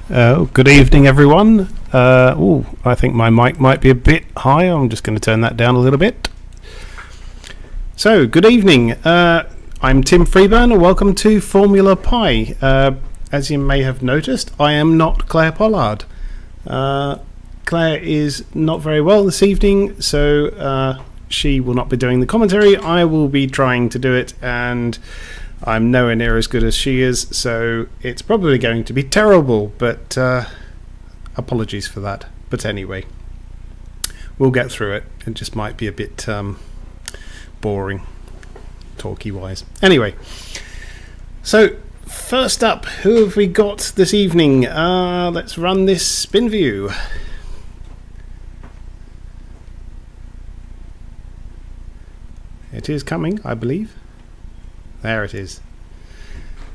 Good evening, everyone. I think my mic might be a bit high. I'm just going to turn that down a little bit. So, good evening. I'm Tim Freeburn, and welcome to Formula Pi. As you may have noticed, I am not Claire Pollard. Claire is not very well this evening, so she will not be doing the commentary. I will be trying to do it, and I'm nowhere near as good as she is, so it's probably going to be terrible, but apologies for that. But anyway, we'll get through it. It just might be a bit boring, talky-wise. Anyway, so first up, who have we got this evening? Let's run this spin view. It is coming, I believe. There it is.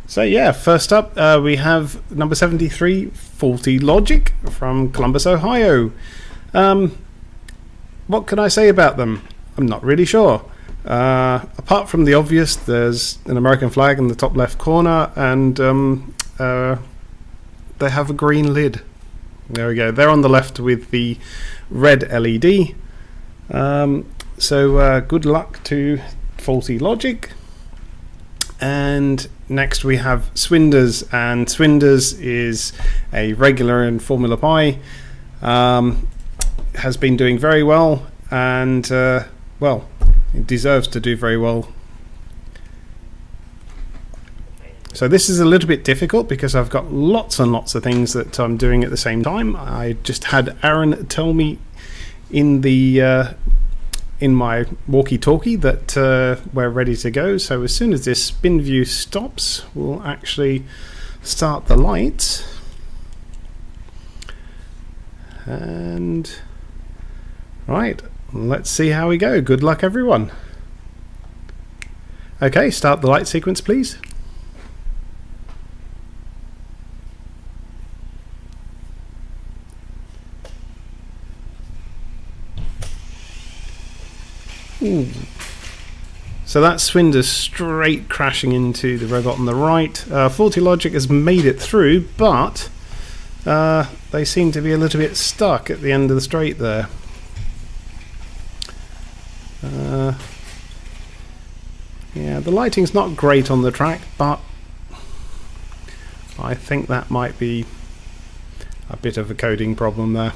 So yeah, first up we have number 73, Faulty Logic from Columbus, Ohio. What can I say about them? I'm not really sure. Apart from the obvious, there's an American flag in the top left corner, and they have a green lid. There we go. They're on the left with the red LED. So good luck to Faulty Logic. And next we have Swinders, and Swinders is a regular in Formula Pi. Has been doing very well, and well, it deserves to do very well. So this is a little bit difficult because I've got lots and lots of things that I'm doing at the same time. I just had Aaron tell me in the in my walkie-talkie that we're ready to go. So as soon as this spin view stops, we'll actually start the lights. And right, let's see how we go. Good luck, everyone. Okay, start the light sequence, please. Ooh. So that's Swinders straight crashing into the robot on the right. Faulty Logic has made it through, but they seem to be a little bit stuck at the end of the straight there. Yeah, the lighting's not great on the track, but I think that might be a bit of a coding problem there.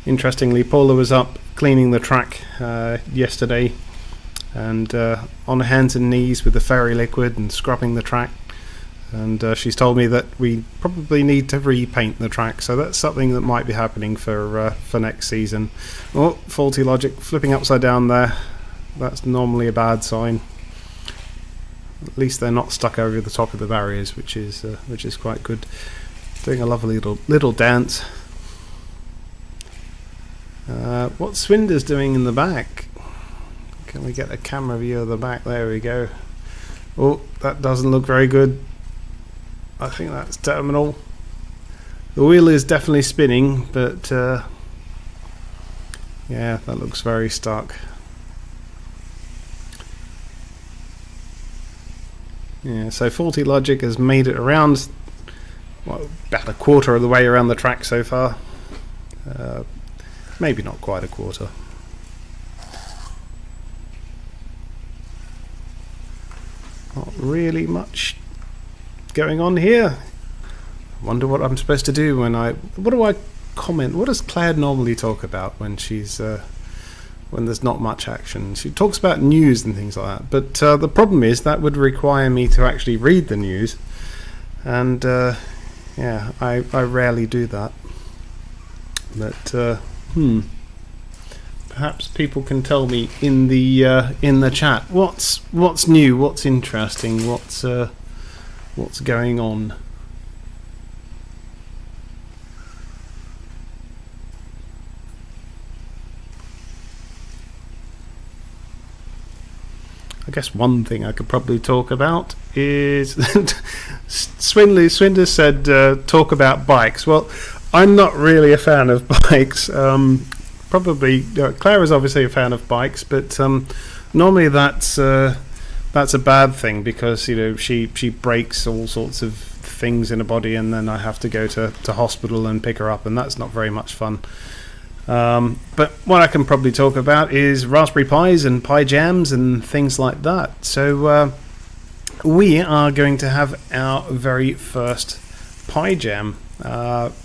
Interestingly, Paula was up cleaning the track yesterday, and on her hands and knees with the fairy liquid and scrubbing the track, and she's told me that we probably need to repaint the track, so that's something that might be happening for next season. Oh, Faulty Logic flipping upside down there. That's normally a bad sign. At least they're not stuck over the top of the barriers, which is quite good. Doing a lovely little dance. What's Swinders doing in the back? Can we get a camera view of the back? There we go. Oh, that doesn't look very good. I think that's terminal. The wheel is definitely spinning, but yeah, that looks very stuck. Yeah, so Faulty Logic has made it around, well, about a quarter of the way around the track so far. Maybe not quite a quarter. Not really much going on here. I wonder what I'm supposed to do when what do I comment? What does Claire normally talk about when she's when there's not much action? She talks about news and things like that, but the problem is that would require me to actually read the news, and yeah, I rarely do that. But perhaps people can tell me in the chat what's new, what's interesting, what's going on. I guess one thing I could probably talk about is Swindler said talk about bikes. Well, I'm not really a fan of bikes. Probably Claire is obviously a fan of bikes, but normally that's that's a bad thing, because she breaks all sorts of things in her body, and then I have to go to hospital and pick her up, and that's not very much fun. But what I can probably talk about is Raspberry Pis and pie jams and things like that. So we are going to have our very first pie jam,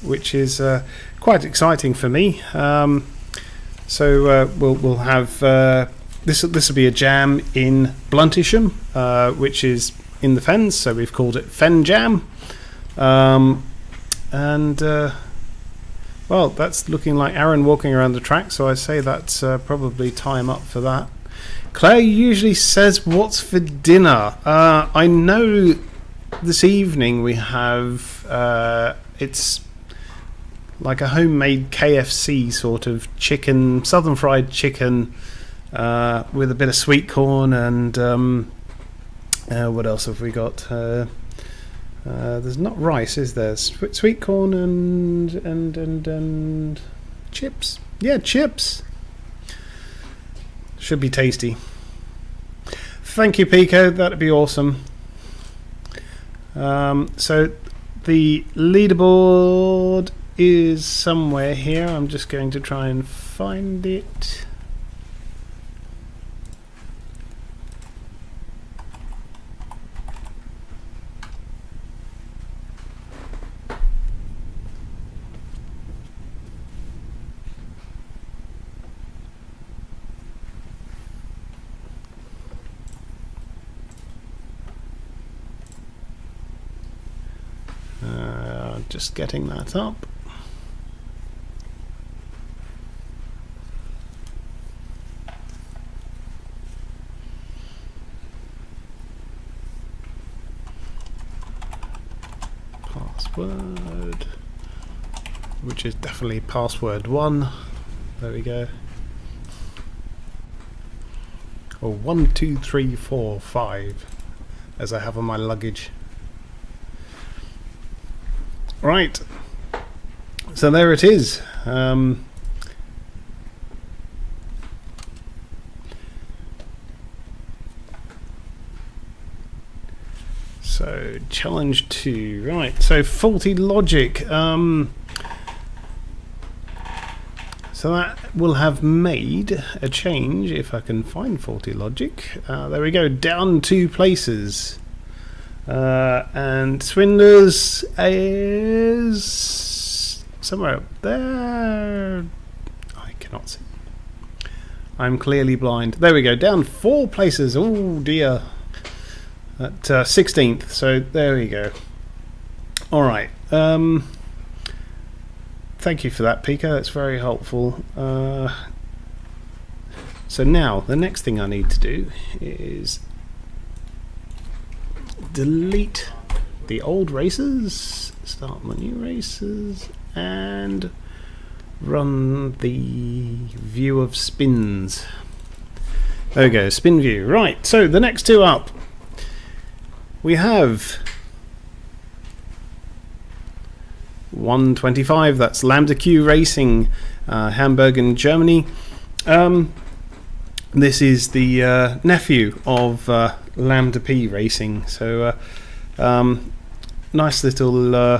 which is quite exciting for me. So we'll have this will be a jam in Bluntisham, which is in the Fens, so we've called it Fen Jam. Well, that's looking like Aaron walking around the track, so I say that's probably time up for that. Claire usually says, what's for dinner? I know this evening we have, it's like a homemade KFC sort of chicken, southern fried chicken, with a bit of sweet corn and what else have we got? There's not rice, is there? Sweet corn and chips. Yeah, chips. Should be tasty. Thank you, Pico. That'd be awesome. So the leaderboard is somewhere here. I'm just going to try and find it. Just getting that up. Password, which is definitely password 1. There we go. Or 1, 2, 3, 4, 5, as I have on my luggage. Right, so there it is. So challenge 2, right? So faulty logic. So that will have made a change if I can find faulty logic. There we go, down 2 places. And Swindlers is somewhere up there. I cannot see. I'm clearly blind. There we go, down 4 places. Oh dear. At 16th. So there we go. All right. Thank you for that, Pika. That's very helpful. So now the next thing I need to do is delete the old races, start my new races, and run the view of spins. There we go, spin view. Right, so the next 2 up, we have 125, that's Lambda Q Racing, Hamburg in Germany. This is the nephew of Lambda P Racing, so nice little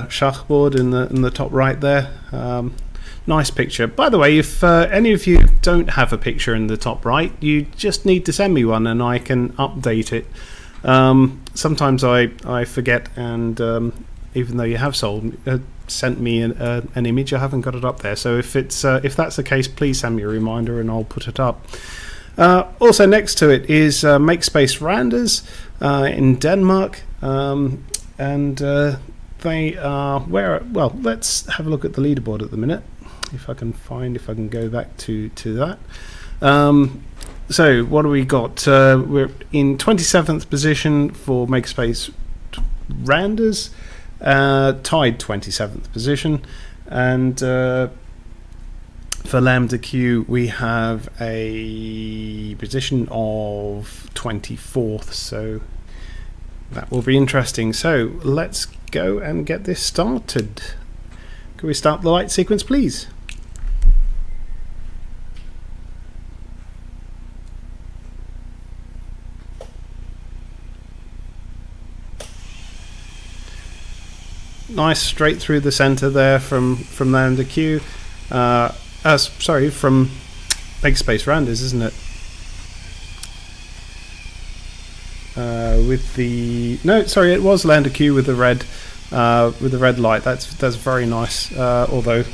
schachboard in the top right there. Nice picture. By the way, if any of you don't have a picture in the top right, you just need to send me one and I can update it. Sometimes I forget, and even though you have sent me an image, I haven't got it up there. So if that's the case, please send me a reminder and I'll put it up. Also next to it is Makespace Randers in Denmark, and they are where? Well, let's have a look at the leaderboard at the minute, if I can go back to that. So what do we got? We're in 27th position for Makespace Randers, tied 27th position, and for Lambda Q we have a position of 24th, so that will be interesting. So let's go and get this started. Can we start the light sequence, please? nice straight through the centre there from Lambda Q. Sorry, from Makerspace Randers, isn't it? With the sorry, it was Lambda Q with the red light. That's very nice. Although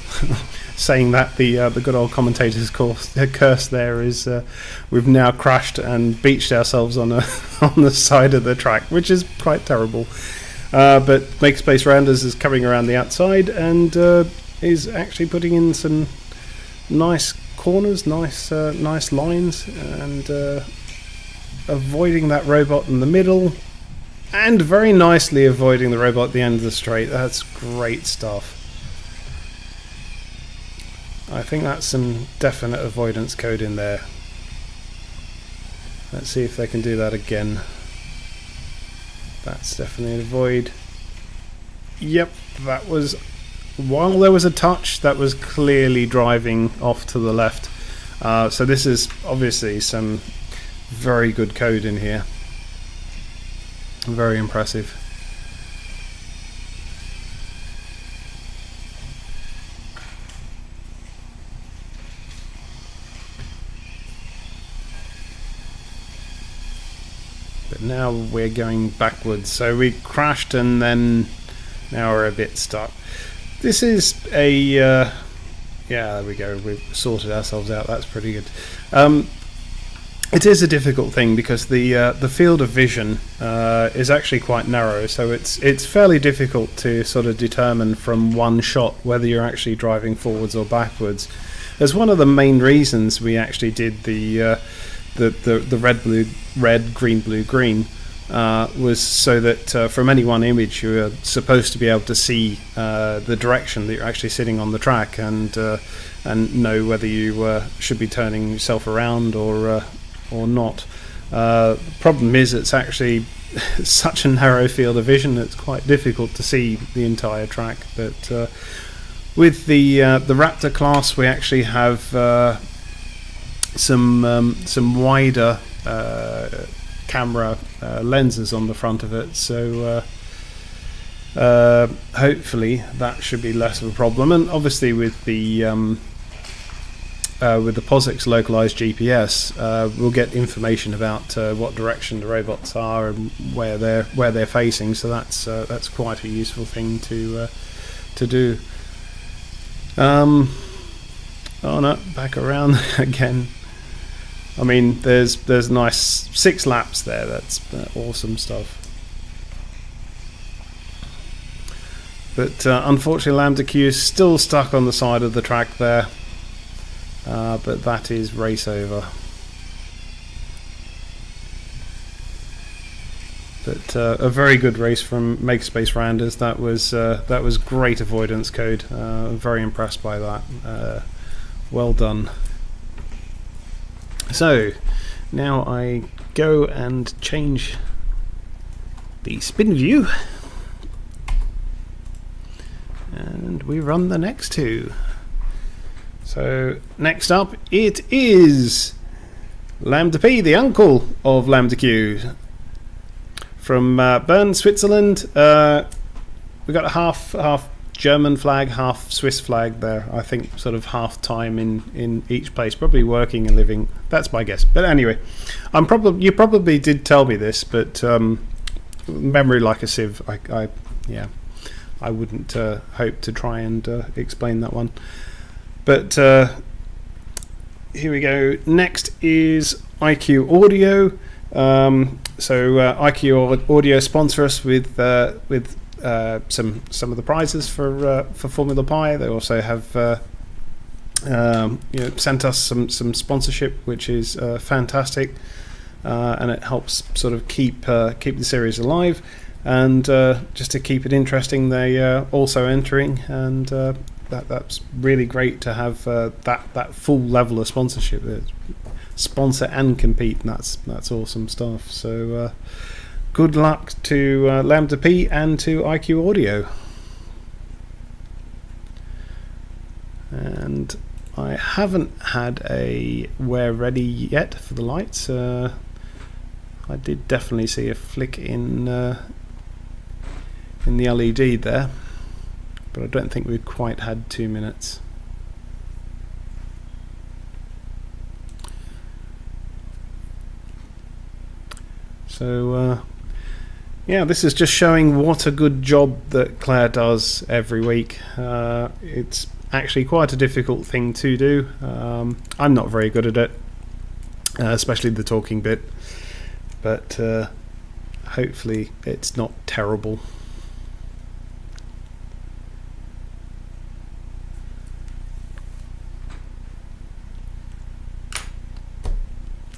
saying that, the good old commentator's curse there is we've now crashed and beached ourselves on the side of the track, which is quite terrible. But Makerspace Randers is coming around the outside and is actually putting in some nice corners, nice lines, and avoiding that robot in the middle, and very nicely avoiding the robot at the end of the straight. That's great stuff. I think that's some definite avoidance code in there. Let's see if they can do that again. That's definitely an avoid. Yep, that was, while there was a touch, that was clearly driving off to the left. So this is obviously some very good code in here. Very impressive. But now we're going backwards. So we crashed and then now we're a bit stuck. This is a yeah, there we go. We've sorted ourselves out. That's pretty good. It is a difficult thing because the field of vision is actually quite narrow, so it's fairly difficult to sort of determine from one shot whether you're actually driving forwards or backwards. As one of the main reasons we actually did the red, green, blue, green was so that from any one image you are supposed to be able to see the direction that you're actually sitting on the track and know whether you should be turning yourself around or not. The problem is it's actually such a narrow field of vision it's quite difficult to see the entire track. But with the Raptor class, we actually have some wider camera lenses on the front of it, so hopefully that should be less of a problem. And obviously with the POSIX localized GPS, we'll get information about what direction the robots are and where they're facing. So that's quite a useful thing to do. Oh no, back around again. I mean, there's nice 6 laps there. That's awesome stuff. But unfortunately, Lambda Q is still stuck on the side of the track there. But that is race over. But a very good race from Makerspace Randers. That was great avoidance code. Very impressed by that. Well done. So now I go and change the spin view, and we run the next 2. So next up it is Lambda P, the uncle of Lambda Q, from Bern, Switzerland. We got a half German flag, half Swiss flag there. I think sort of half time in each place, probably working and living. That's my guess. But anyway, you probably did tell me this, but memory like a sieve. I wouldn't hope to try and explain that one. But here we go. Next is IQ Audio. So IQ Audio sponsor us with some of the prizes for Formula Pi. They also have sent us some sponsorship, which is fantastic, and it helps sort of keep the series alive. And just to keep it interesting, they are also entering, and that's really great to have that full level of sponsorship. Sponsor and compete, and that's awesome stuff. So good luck to Lambda P and to IQ Audio. And I haven't had a "we're ready" yet for the lights. I did definitely see a flick in the LED there. but I don't think we've quite had 2 minutes. So yeah, this is just showing what a good job that Claire does every week. It's actually quite a difficult thing to do. I'm not very good at it, especially the talking bit, but hopefully it's not terrible.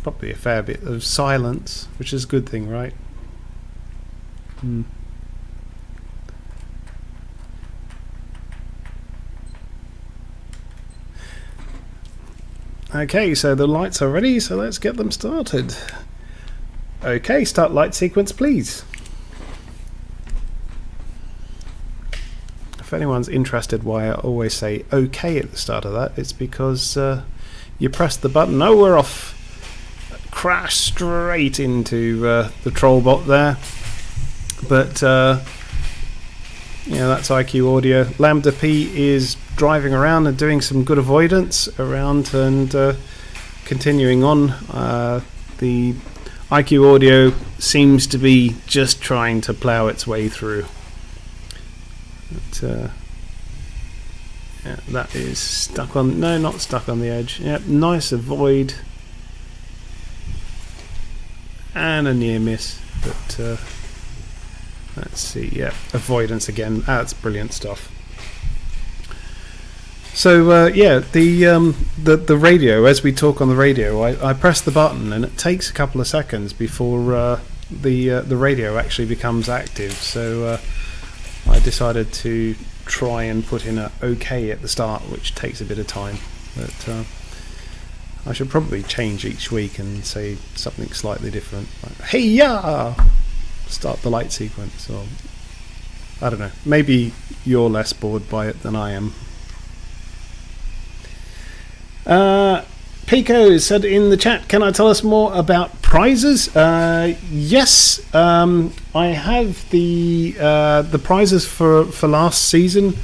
Probably a fair bit of silence, which is a good thing, right? Okay, so the lights are ready, so let's get them started. Okay, start light sequence, please. If anyone's interested why I always say okay at the start of that, it's because you press the button. Oh, we're off. Crash straight into the troll bot there. But yeah, that's IQ Audio. Lambda P is driving around and doing some good avoidance around and continuing on. The IQ Audio seems to be just trying to plough its way through. But, yeah, that is stuck on. No, not stuck on the edge. Yep, nice avoid. And a near miss. But let's see. Yeah, avoidance again. That's brilliant stuff. So yeah, the radio, as we talk on the radio, I press the button and it takes a couple of seconds before the radio actually becomes active. So I decided to try and put in a OK at the start, which takes a bit of time. But I should probably change each week and say something slightly different. Like, hey ya! Start the light sequence. Or I don't know. Maybe you're less bored by it than I am. Pico said in the chat, can I tell us more about prizes? Yes, I have the prizes for last season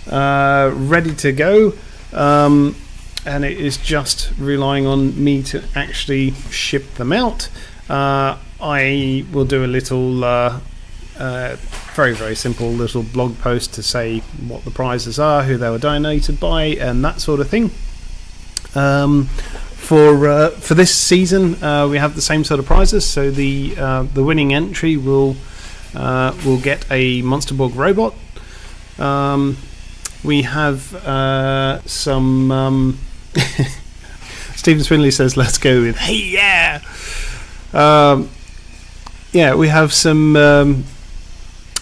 ready to go, and it is just relying on me to actually ship them out. I will do a little very, very simple little blog post to say what the prizes are, who they were donated by, and that sort of thing. For this season, we have the same sort of prizes. So the winning entry will get a Monster Borg robot. We have some. Stephen Swinley says, "Let's go with hey yeah." Yeah, we have some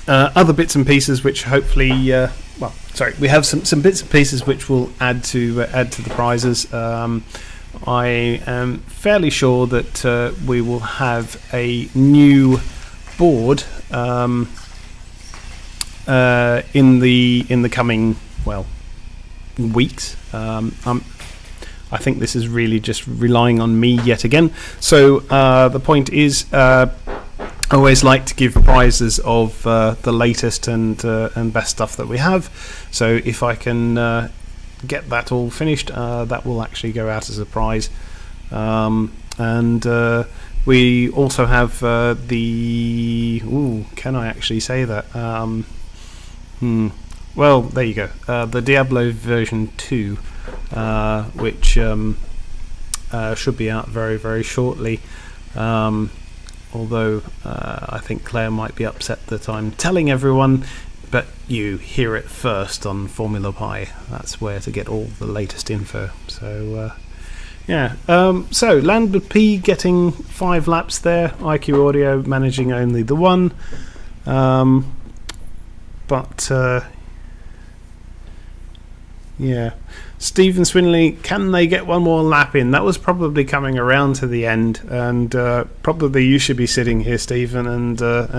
other bits and pieces which hopefully. We have some bits and pieces which will add to the prizes. I am fairly sure that we will have a new board in the coming weeks. I think this is really just relying on me yet again. So the point is. I always like to give prizes of the latest and best stuff that we have. So if I can get that all finished, that will actually go out as a prize. And we also have can I actually say that? Well, there you go. The Diablo version 2, which should be out very, very shortly. Although I think Claire might be upset that I'm telling everyone, but you hear it first on Formula Pi. That's where to get all the latest info. So yeah. So Lambda P getting 5 laps there. IQ Audio managing only the 1. But yeah. Stephen Swinley, can they get one more lap in? That was probably coming around to the end, and probably you should be sitting here, Stephen, and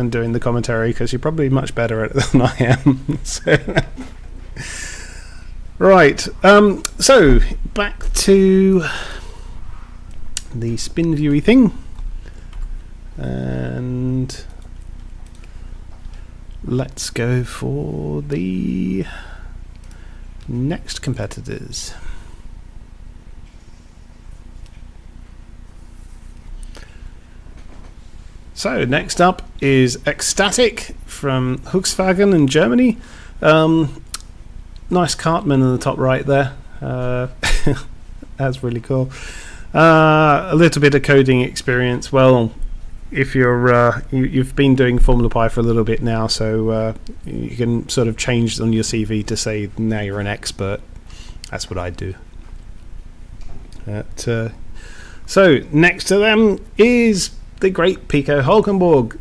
doing the commentary, because you're probably much better at it than I am. Right, so back to the spin viewy thing, and let's go for the next competitors. So next up is Ecstatic from Huxfagen in Germany. Nice Cartman in the top right there. That's really cool. A little bit of coding experience. Well, if you've been doing Formula Pi for a little bit now, so you can sort of change on your CV to say now you're an expert. That's what I do. So next to them is the great Pico Hulkenborg.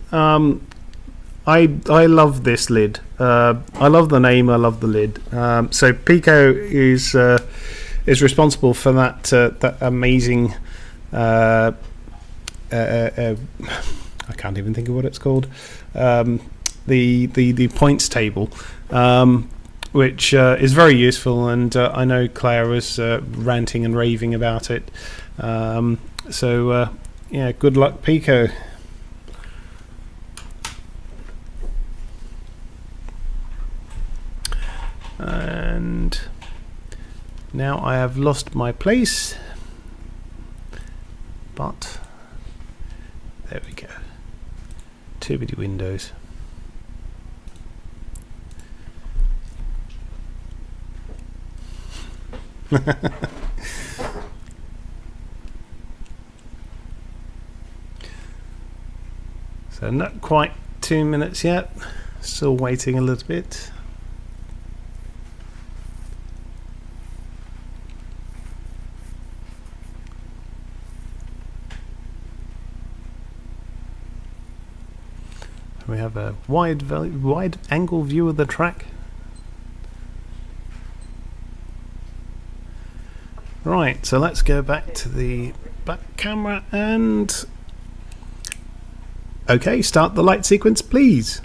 I love this lid. I love the name. I love the lid. So Pico is responsible for that amazing. I can't even think of what it's called. The points table, which is very useful, and I know Claire was ranting and raving about it. Yeah, good luck, Pico. And now I have lost my place, but there we go. Too many windows. So not quite 2 minutes yet. Still waiting a little bit. We have a wide angle view of the track. Right, so let's go back to the back camera and okay, start the light sequence, please.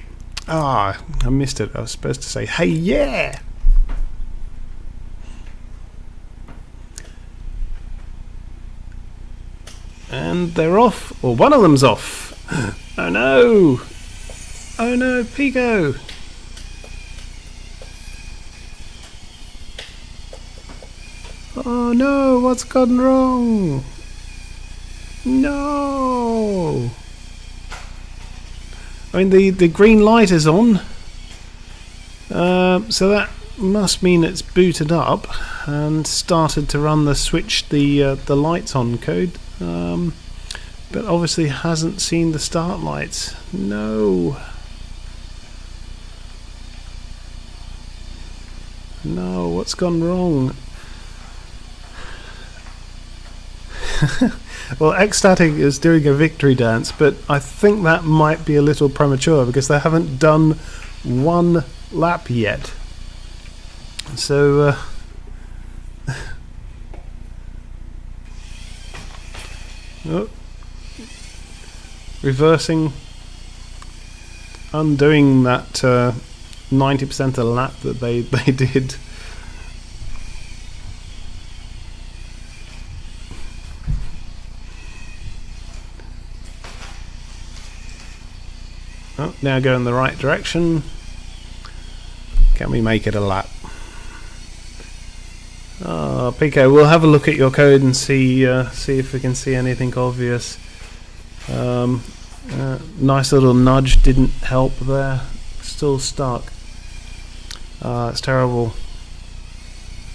Ah, I missed it. I was supposed to say, hey, yeah. And they're off, or one of them's off. Oh no! Oh no, Pico! Oh no, what's gone wrong? No! I mean, the green light is on, so that must mean it's booted up and started to run the lights on code, but obviously hasn't seen the start lights. No. No, what's gone wrong? Well, Ecstatic is doing a victory dance, but I think that might be a little premature because they haven't done one lap yet. So, oh, reversing, undoing that 90% of the lap that they did. Oh, now go in the right direction. Can we make it a lap? Oh, Pico, we'll have a look at your code and see if we can see anything obvious. Nice little nudge didn't help there. Still stuck. It's terrible.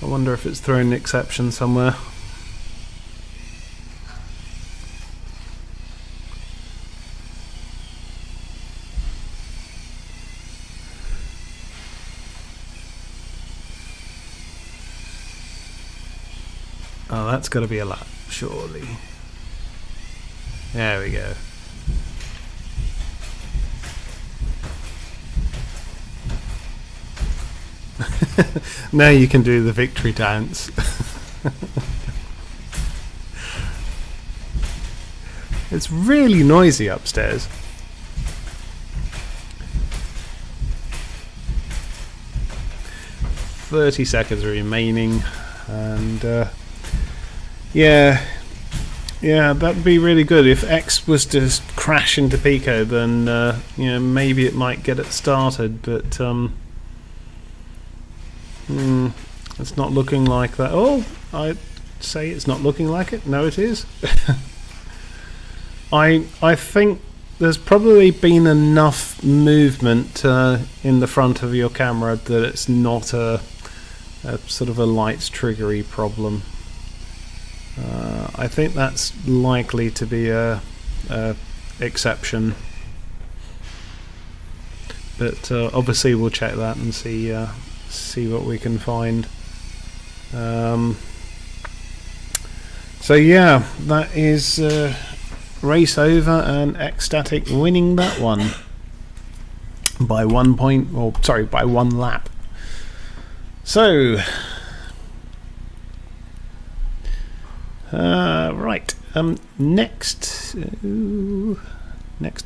I wonder if it's thrown an exception somewhere. Oh, that's got to be a lap, surely. There we go. Now you can do the victory dance. It's really noisy upstairs. "30 seconds remaining," and yeah, that'd be really good if X was to crash into Pico. Then maybe it might get it started, but It's not looking like that. Oh, I say it's not looking like it. No, it is. I think there's probably been enough movement in the front of your camera that it's not a sort of a lights triggery problem. I think that's likely to be a exception, but obviously we'll check that and see what we can find. So yeah, that is race over and Ecstatic winning that one by 1 point, or sorry, by 1 lap. So right, next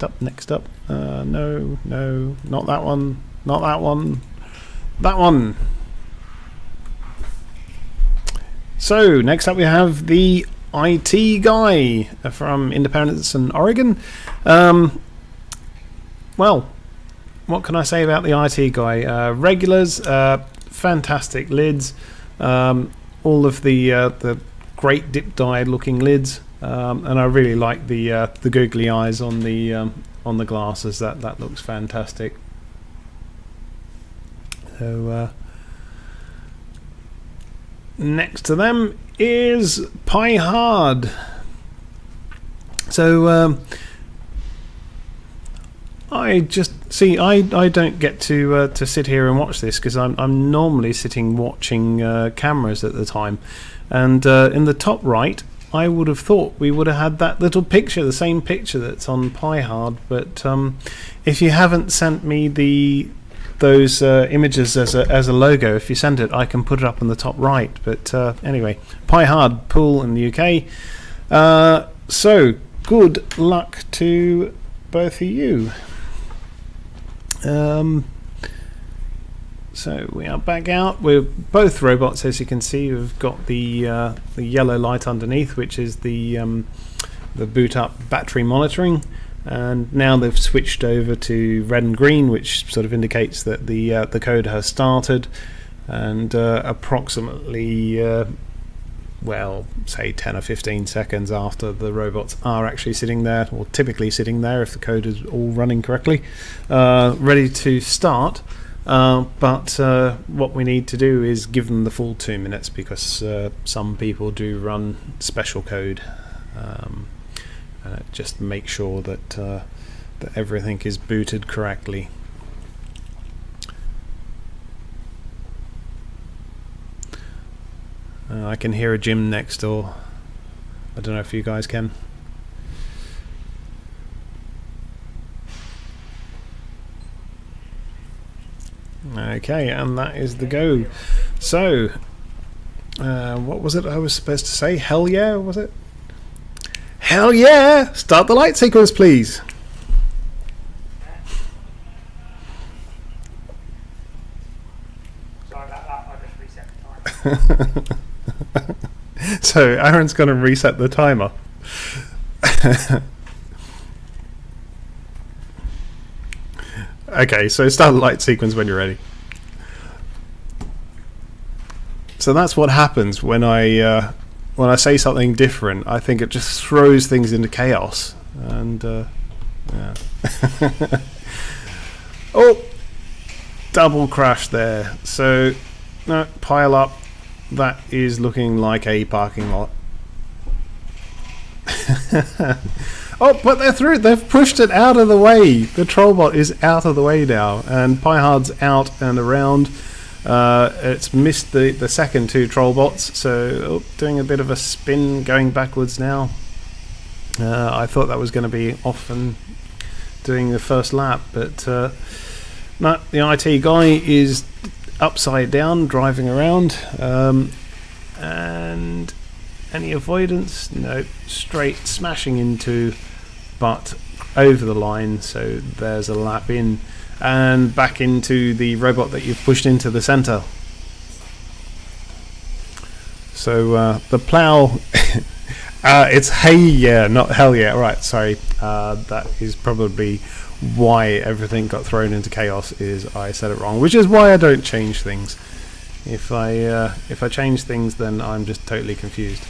up, no, not that one, that one. So next up we have the IT guy from Independence and Oregon. Well, what can I say about the IT guy? Regulars, fantastic lids, all of the great dip dyed looking lids, and I really like the googly eyes on the glasses. That looks fantastic. So next to them is Pi-Hard. So I just see I don't get to sit here and watch this because I'm normally sitting watching cameras at the time, and in the top right I would have thought we would have had that little picture, the same picture that's on Pi-Hard, but if you haven't sent me those images as a logo, if you send it I can put it up in the top right. But anyway, Pi-Hard pool in the UK. So good luck to both of you. So we are back out. We're both robots, as you can see. We've got the yellow light underneath, which is the boot up battery monitoring. And now they've switched over to red and green, which sort of indicates that the code has started. And approximately, well, say 10 or 15 seconds after the robots are actually sitting there, or typically sitting there if the code is all running correctly, ready to start. But what we need to do is give them the full 2 minutes, because some people do run special code. Just make sure that everything is booted correctly. I can hear a gym next door. I don't know if you guys can. Okay, and that is the go. So, what was it I was supposed to say? Hell yeah, was it? Hell yeah! Start the light sequence, please. Sorry about that, I just reset the timer. So Aaron's going to reset the timer. Okay, so start the light sequence when you're ready. So that's what happens when I say something different. I think it just throws things into chaos. And yeah. Oh, double crash there. So no, pile up. That is looking like a parking lot. Oh, but they're through. They've pushed it out of the way. The Trollbot is out of the way now, and Pi-Hard's out and around. It's missed the second two Trollbots, so doing a bit of a spin, going backwards now. I thought that was going to be off and doing the first lap, but no, the IT guy is upside down, driving around, and any avoidance? No, straight smashing into, but over the line, so there's a lap in. And back into the robot that you've pushed into the center. So the plow, it's hey yeah, not hell yeah. Right, sorry. That is probably why everything got thrown into chaos. Is I said it wrong, which is why I don't change things. If I change things, then I'm just totally confused.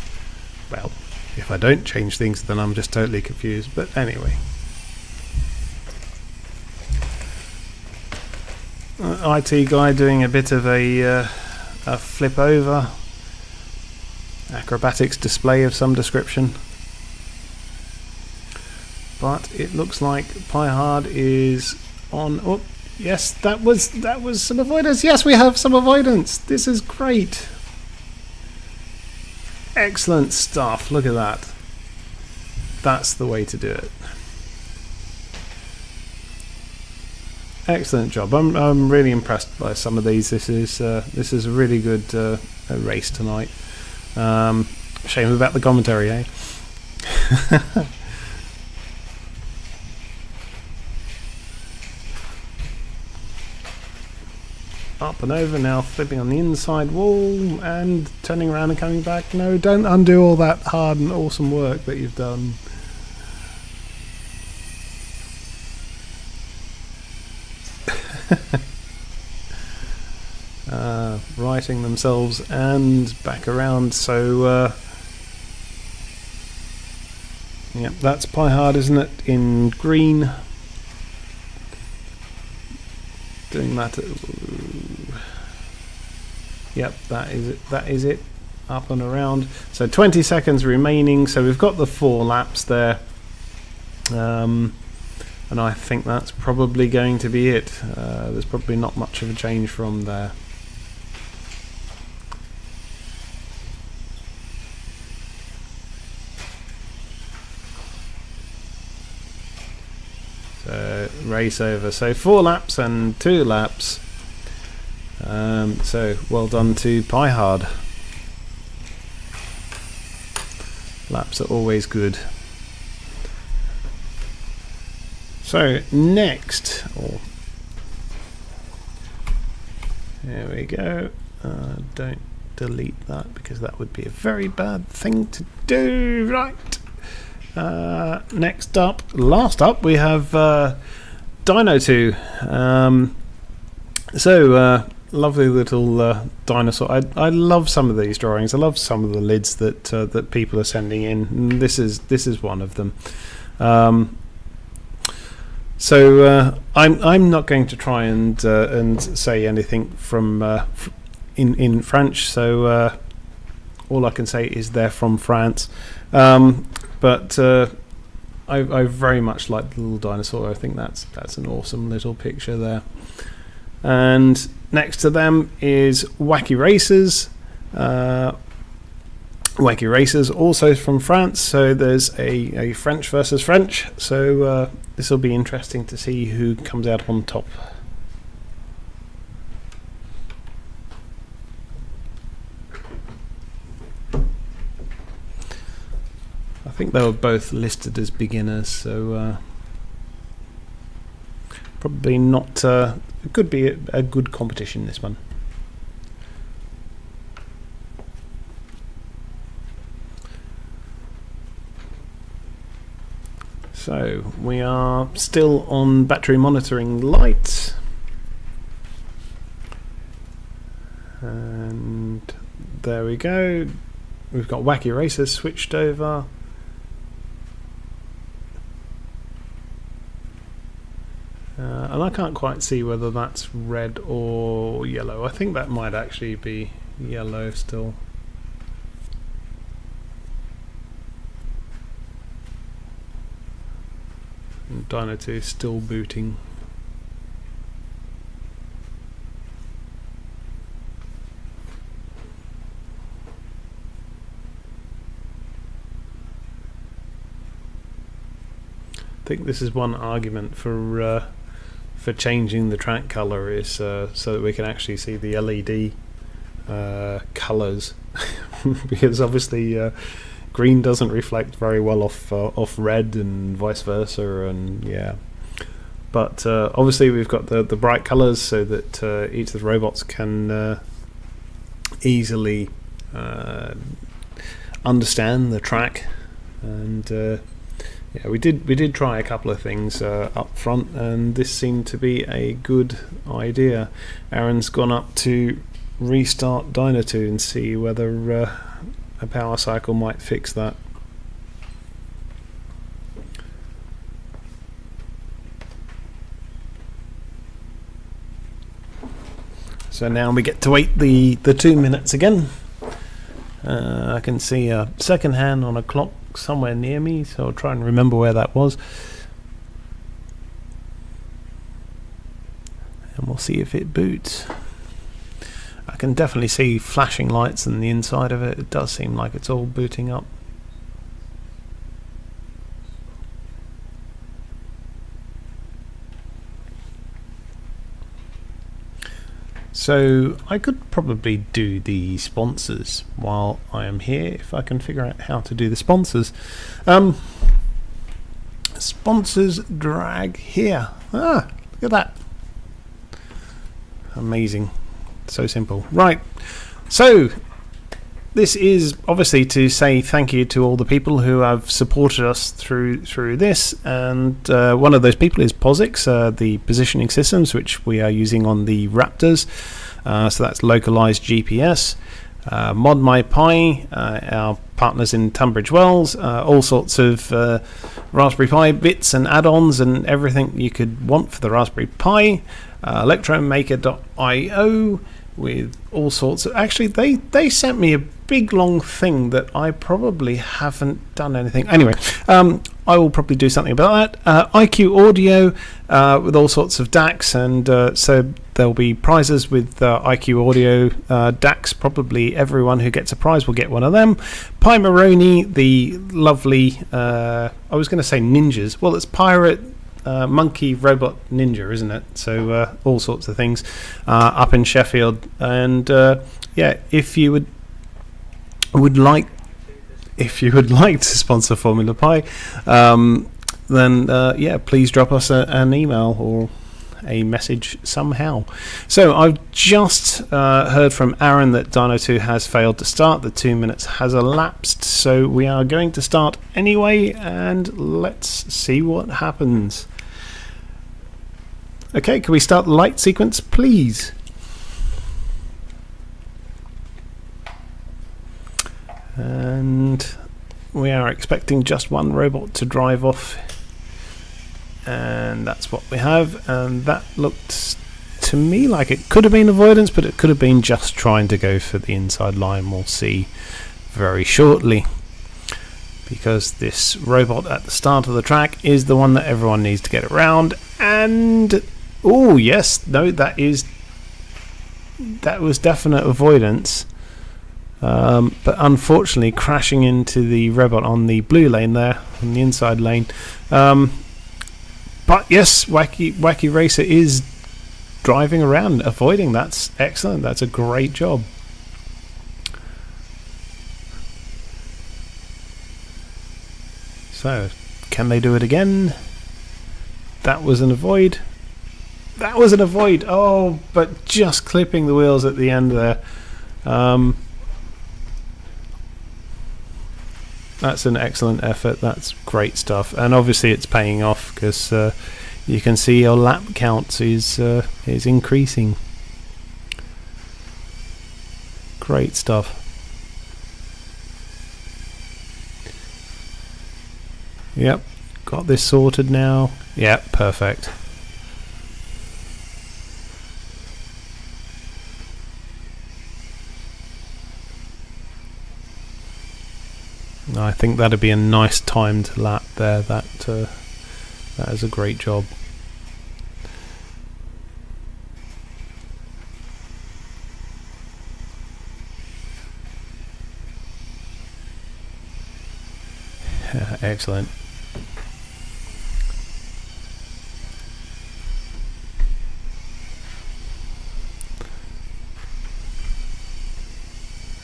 Well, if I don't change things, then I'm just totally confused. But anyway, IT guy doing a bit of a flip over, acrobatics display of some description. But it looks like PyHard is on. Oh, yes, that was some avoidance. Yes, we have some avoidance. This is great. Excellent stuff. Look at that. That's the way to do it. Excellent job. I'm really impressed by some of these. This is a really good race tonight. Shame about the commentary, eh? Up and over now, flipping on the inside wall and turning around and coming back. No, don't undo all that hard and awesome work that you've done. Righting themselves and back around. So yep, that's PyHard, isn't it, in green. Doing that. Yep, that is it. Up and around. So 20 seconds remaining. So we've got the 4 laps there. And I think that's probably going to be it. There's probably not much of a change from there. So race over. So 4 laps and 2 laps. So well done to PyHard. Laps are always good. So next, there we go. Don't delete that because that would be a very bad thing to do. Right. Next up, last up, we have Dino2. Lovely little dinosaur. I love some of these drawings. I love some of the lids that people are sending in. And this is one of them. I'm not going to try and say anything from in French. So all I can say is they're from France. But I very much like the little dinosaur. I think that's an awesome little picture there. And next to them is Wacky Racers. Wacky Racers also from France. So there's a French versus French. So this will be interesting to see who comes out on top. I think they were both listed as beginners, so probably not. It could be a good competition, this one. So we are still on battery monitoring light, and there we go. We've got Wacky Racers switched over. And I can't quite see whether that's red or yellow. I think that might actually be yellow still. And Dino2 is still booting. I think this is one argument for changing the track color is so that we can actually see the LED colors, because obviously green doesn't reflect very well off red and vice versa, and yeah. But obviously we've got the bright colors so that each of the robots can easily understand the track, and yeah, we did try a couple of things up front, and this seemed to be a good idea. Aaron's gone up to restart Dyna2 and see whether a power cycle might fix that. So now we get to wait the 2 minutes again. I can see a second hand on a clock somewhere near me, so I'll try and remember where that was. And we'll see if it boots. I can definitely see flashing lights on the inside of it. It does seem like it's all booting up. So I could probably do the sponsors while I am here if I can figure out how to do the sponsors. Sponsors drag here. Look at that. Amazing. So simple. Right. So this is obviously to say thank you to all the people who have supported us through this, and one of those people is POSIX, the positioning systems which we are using on the Raptors. So that's localized GPS. ModMyPi, our partners in Tunbridge Wells, all sorts of Raspberry Pi bits and add-ons and everything you could want for the Raspberry Pi. Electromaker.io with all sorts of... Actually, they sent me a big long thing that I probably haven't done anything. Anyway, I will probably do something about that. IQ Audio with all sorts of DACs, and so there'll be prizes with IQ Audio DACs. Probably everyone who gets a prize will get one of them. Pi Moroni, the lovely... I was going to say ninjas. Well, it's pirate... monkey robot ninja, isn't it? So all sorts of things up in Sheffield, and yeah, if you would like to sponsor Formula Pi, then yeah, please drop us an email or a message somehow. So I've just heard from Aaron that Dyna2 has failed to start. The 2 minutes has elapsed, so we are going to start anyway, and let's see what happens. Okay, can we start the light sequence, please? And we are expecting just one robot to drive off, and that's what we have. And that looked to me like it could have been avoidance, but it could have been just trying to go for the inside line. We'll see very shortly, because this robot at the start of the track is the one that everyone needs to get around. And oh yes, no, that was definite avoidance, but unfortunately crashing into the robot on the blue lane there, on the inside lane. But yes, Wacky Racer is driving around, avoiding. That's excellent. That's a great job. So, can they do it again? That was an avoid. That was an avoid. Oh, but just clipping the wheels at the end there. That's an excellent effort. That's great stuff, and obviously it's paying off, because you can see your lap count is increasing. Great stuff. Yep, got this sorted now. Yep, perfect. I think that'd be a nice timed lap there. That is a great job. Excellent.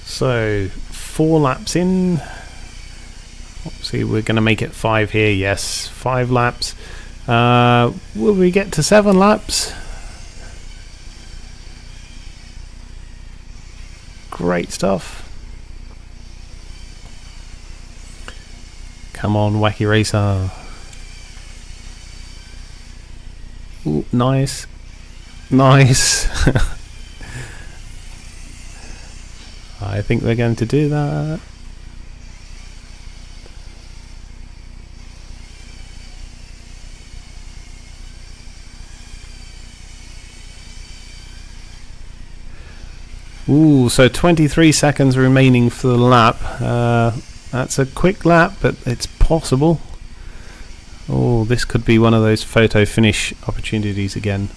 So 4 laps in. See, we're going to make it 5 here. Yes, 5 laps. Will we get to 7 laps? Great stuff. Come on, Wacky Racer. Ooh, nice. Nice. I think we're going to do that. Ooh, so 23 seconds remaining for the lap. That's a quick lap, but it's possible. Oh, this could be one of those photo finish opportunities again.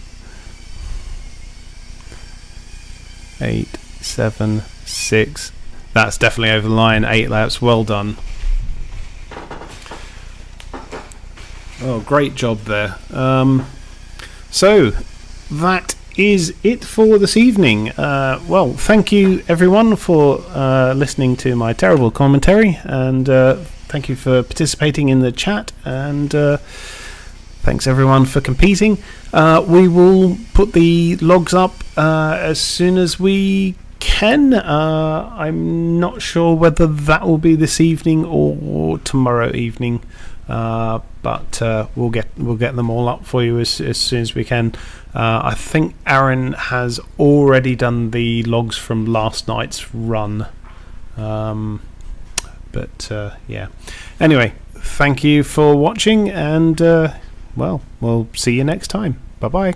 8, 7, 6. That's definitely over the line. 8 laps. Well done. Oh, great job there. So that is it for this evening. Well, thank you everyone for listening to my terrible commentary, and thank you for participating in the chat, and thanks everyone for competing. We will put the logs up as soon as we can. I'm not sure whether that will be this evening or tomorrow evening, but we'll get them all up for you as soon as we can. I think Aaron has already done the logs from last night's run, but yeah. Anyway, thank you for watching, and well, we'll see you next time. Bye bye.